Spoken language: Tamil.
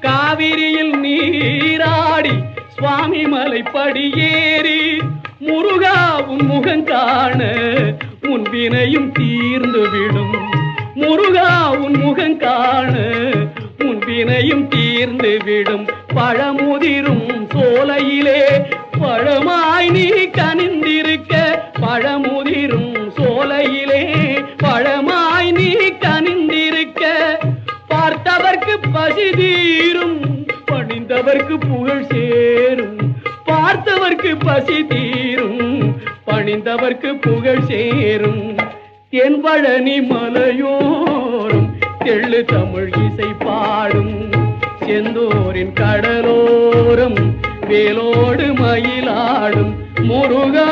காவிரியில் நீராடி சுவாமி மலை படியேறி முருகா உன் முகம் காண உன் வினையும் தீர்ந்து விடும். முருகா உன் முகம் காண உன் வினையும் தீர்ந்து விடும். பழமுதிரும் சோலையிலே பழமாய் நீ கனிந்திருக்க, பழமுதிரும் சோலையிலே பழமாய் நீ கனிந்திருக்க, பார்த்தவர்க்கு பசி தீரும் பணிந்தவர்க்கு புகழ் சேரும். பார்த்தவர்க்கு பசி தீரும் பணிந்தவர்க்கு புகழ் சேரும். தென்பழனி மலையோரம் தெள்ளு தமிழ் இசை பாடும். செந்தூரின் கடலோரம் வேலோடு மயிலாடும். முருகா